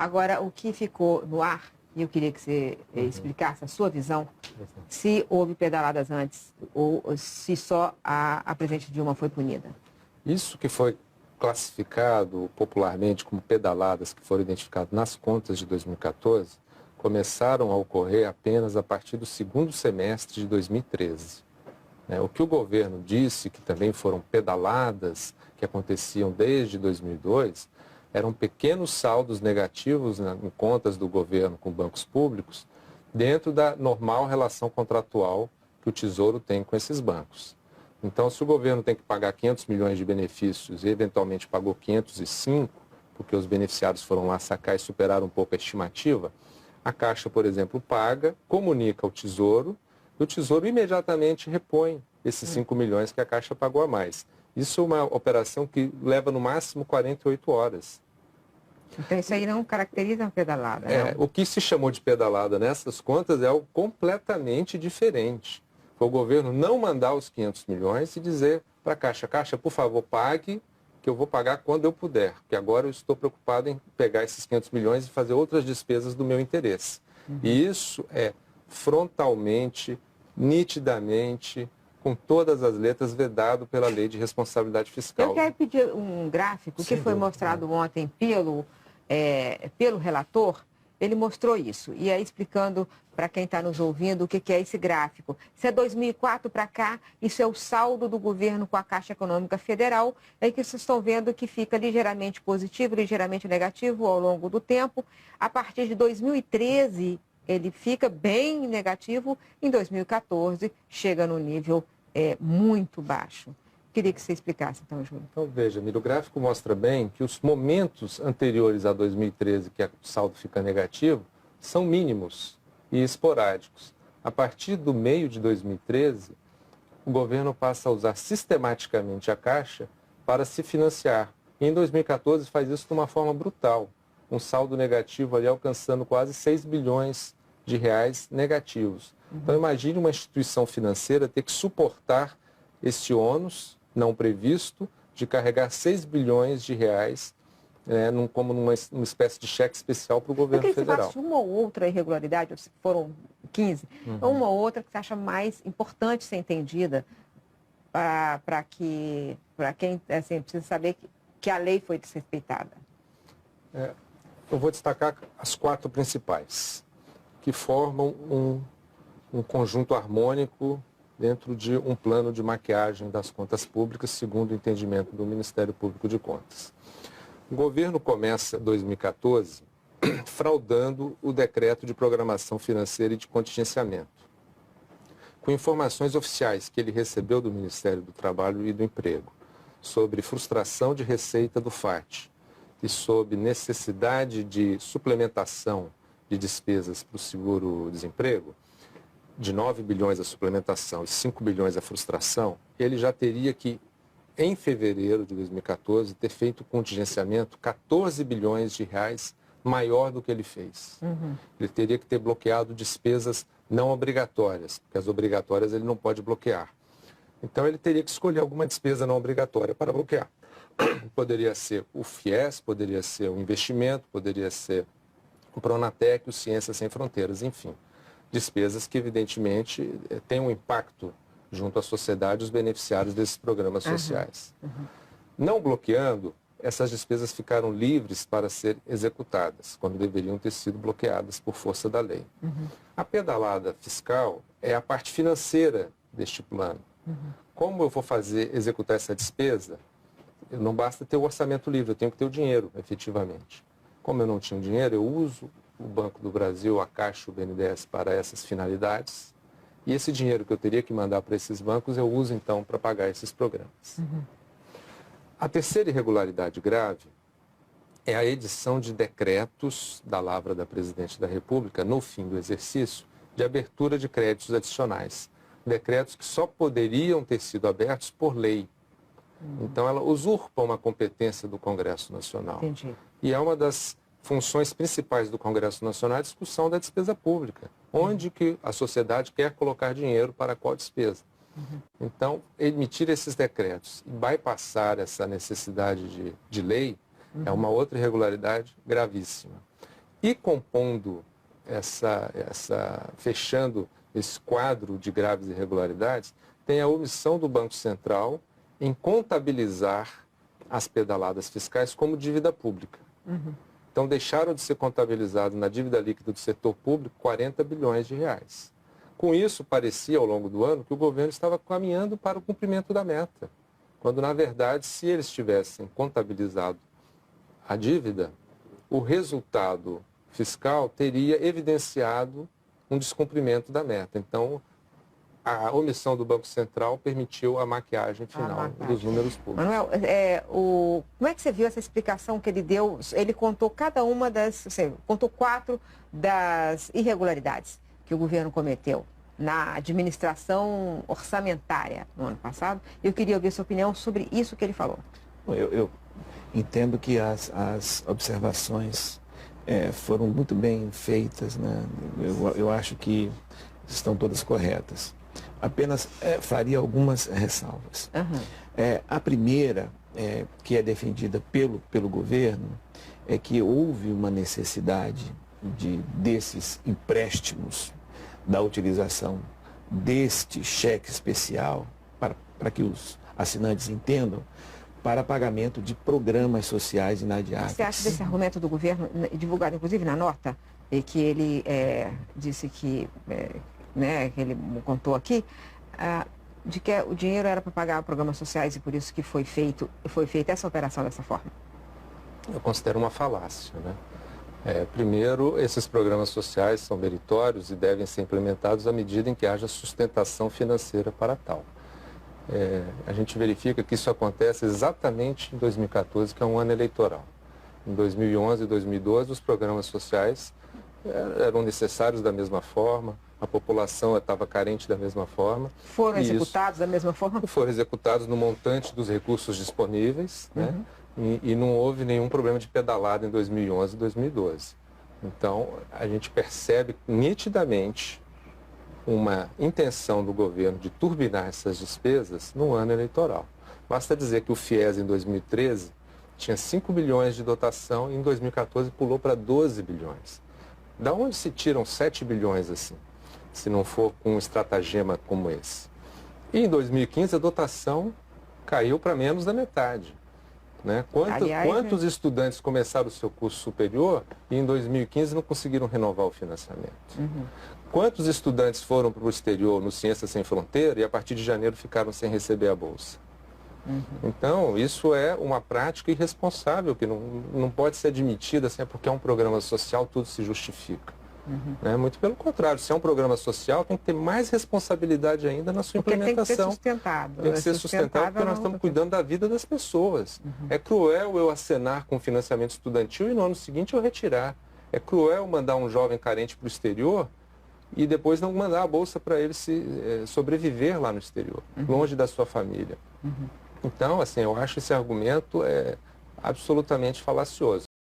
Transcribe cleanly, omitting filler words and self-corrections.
Agora, o que ficou no ar, e eu queria que você explicasse a sua visão, se houve pedaladas antes ou se só a presidente Dilma foi punida. Isso que foi classificado popularmente como pedaladas que foram identificadas nas contas de 2014, começaram a ocorrer apenas a partir do segundo semestre de 2013. O que o governo disse que também foram pedaladas que aconteciam desde 2002, eram pequenos saldos negativos em contas do governo com bancos públicos, dentro da normal relação contratual que o Tesouro tem com esses bancos. Então, se o governo tem que pagar 500 milhões de benefícios e eventualmente pagou 505, porque os beneficiários foram lá sacar e superaram um pouco a estimativa, a Caixa, por exemplo, paga, comunica ao Tesouro, e o Tesouro imediatamente repõe esses 5 milhões que a Caixa pagou a mais. Isso é uma operação que leva no máximo 48 horas. Então isso aí não caracteriza uma pedalada, né? O que se chamou de pedalada nessas contas é algo completamente diferente. Foi o governo não mandar os 500 milhões e dizer para a Caixa, Caixa, por favor, pague, que eu vou pagar quando eu puder, porque agora eu estou preocupado em pegar esses 500 milhões e fazer outras despesas do meu interesse. E isso é frontalmente, nitidamente, com todas as letras, vedado pela Lei de Responsabilidade Fiscal. Eu quero pedir um gráfico que foi mostrado ontem pelo relator. Ele mostrou isso, e aí explicando para quem está nos ouvindo o que é esse gráfico. Isso é 2004 para cá, isso é o saldo do governo com a Caixa Econômica Federal, aí que vocês estão vendo que fica ligeiramente positivo, ligeiramente negativo ao longo do tempo. A partir de 2013, ele fica bem negativo, em 2014 chega no nível muito baixo. Queria que você explicasse, então, Júlio. Então, veja, Miro, o gráfico mostra bem que os momentos anteriores a 2013, que o saldo fica negativo, são mínimos e esporádicos. A partir do meio de 2013, o governo passa a usar sistematicamente a Caixa para se financiar. E em 2014 faz isso de uma forma brutal, um saldo negativo ali alcançando quase 6 bilhões de reais negativos. Então, imagine uma instituição financeira ter que suportar este ônus não previsto de carregar 6 bilhões de reais como numa espécie de cheque especial para o governo federal. Se uma ou outra irregularidade, foram 15, uma ou outra que você acha mais importante ser entendida para quem assim, precisa saber que a lei foi desrespeitada? Eu vou destacar as 4 principais, que formam um conjunto harmônico dentro de um plano de maquiagem das contas públicas, segundo o entendimento do Ministério Público de Contas. O governo começa 2014 fraudando o decreto de programação financeira e de contingenciamento, com informações oficiais que ele recebeu do Ministério do Trabalho e do Emprego sobre frustração de receita do FAT e sobre necessidade de suplementação de despesas para o seguro-desemprego, de 9 bilhões a suplementação e 5 bilhões a frustração, ele já teria que, em fevereiro de 2014, ter feito um contingenciamento 14 bilhões de reais maior do que ele fez. Ele teria que ter bloqueado despesas não obrigatórias, porque as obrigatórias ele não pode bloquear. Então ele teria que escolher alguma despesa não obrigatória para bloquear. Poderia ser o FIES, poderia ser o investimento, poderia ser o Pronatec, o Ciências Sem Fronteiras, enfim. Despesas que, evidentemente, têm um impacto junto à sociedade e os beneficiários desses programas sociais. Não bloqueando, essas despesas ficaram livres para ser executadas, quando deveriam ter sido bloqueadas por força da lei. A pedalada fiscal é a parte financeira deste plano. Como eu vou executar essa despesa? Não basta ter o orçamento livre, eu tenho que ter o dinheiro, efetivamente. Como eu não tinha o dinheiro, eu uso o Banco do Brasil, a Caixa, o BNDES para essas finalidades. E esse dinheiro que eu teria que mandar para esses bancos, eu uso então para pagar esses programas. A terceira irregularidade grave é a edição de decretos da Lavra da Presidente da República, no fim do exercício, de abertura de créditos adicionais. Decretos que só poderiam ter sido abertos por lei. Então, ela usurpa uma competência do Congresso Nacional. Entendi. E é uma das funções principais do Congresso Nacional a discussão da despesa pública. Onde que a sociedade quer colocar dinheiro para qual despesa? Então, emitir esses decretos e bypassar essa necessidade de lei é uma outra irregularidade gravíssima. E compondo fechando esse quadro de graves irregularidades, tem a omissão do Banco Central em contabilizar as pedaladas fiscais como dívida pública. Então, deixaram de ser contabilizados na dívida líquida do setor público 40 bilhões de reais. Com isso, parecia, ao longo do ano, que o governo estava caminhando para o cumprimento da meta, quando, na verdade, se eles tivessem contabilizado a dívida, o resultado fiscal teria evidenciado um descumprimento da meta. Então, a omissão do Banco Central permitiu a maquiagem final dos números públicos. Manuel, como é que você viu essa explicação que ele deu? Ele contou contou 4 das irregularidades que o governo cometeu na administração orçamentária no ano passado. Eu queria ouvir sua opinião sobre isso que ele falou. Eu entendo que as observações foram muito bem feitas, né? Eu acho que estão todas corretas. Apenas faria algumas ressalvas. A primeira, que é defendida pelo governo, é que houve uma necessidade desses empréstimos, da utilização deste cheque especial, para que os assinantes entendam, para pagamento de programas sociais inadiáveis. Você acha desse argumento do governo, divulgado inclusive na nota, e que ele disse que que ele contou aqui, de que o dinheiro era para pagar programas sociais e por isso que foi feita essa operação dessa forma? Eu considero uma falácia, né? Primeiro, esses programas sociais são meritórios e devem ser implementados à medida em que haja sustentação financeira para tal. A gente verifica que isso acontece exatamente em 2014, que é um ano eleitoral. Em 2011 e 2012, os programas sociais eram necessários da mesma forma, a população estava carente da mesma forma. Foram executados da mesma forma? Foram executados no montante dos recursos disponíveis, né? E não houve nenhum problema de pedalada em 2011 e 2012. Então, a gente percebe nitidamente uma intenção do governo de turbinar essas despesas no ano eleitoral. Basta dizer que o FIES, em 2013, tinha 5 bilhões de dotação e em 2014 pulou para 12 bilhões. Da onde se tiram 7 bilhões assim, se não for com um estratagema como esse? E em 2015 a dotação caiu para menos da metade. Né? Quantos estudantes começaram o seu curso superior e em 2015 não conseguiram renovar o financiamento? Quantos estudantes foram para o exterior no Ciências Sem Fronteira e a partir de janeiro ficaram sem receber a bolsa? Então, isso é uma prática irresponsável que não pode ser admitida assim, porque é um programa social, tudo se justifica. Né? Muito pelo contrário, se é um programa social, tem que ter mais responsabilidade ainda na sua implementação. Tem que ser sustentado. Tem que ser sustentado porque nós estamos cuidando da vida das pessoas. É cruel eu acenar com financiamento estudantil e no ano seguinte eu retirar. É cruel mandar um jovem carente para o exterior e depois não mandar a bolsa para ele sobreviver lá no exterior, longe da sua família. Então, assim, eu acho esse argumento absolutamente falacioso.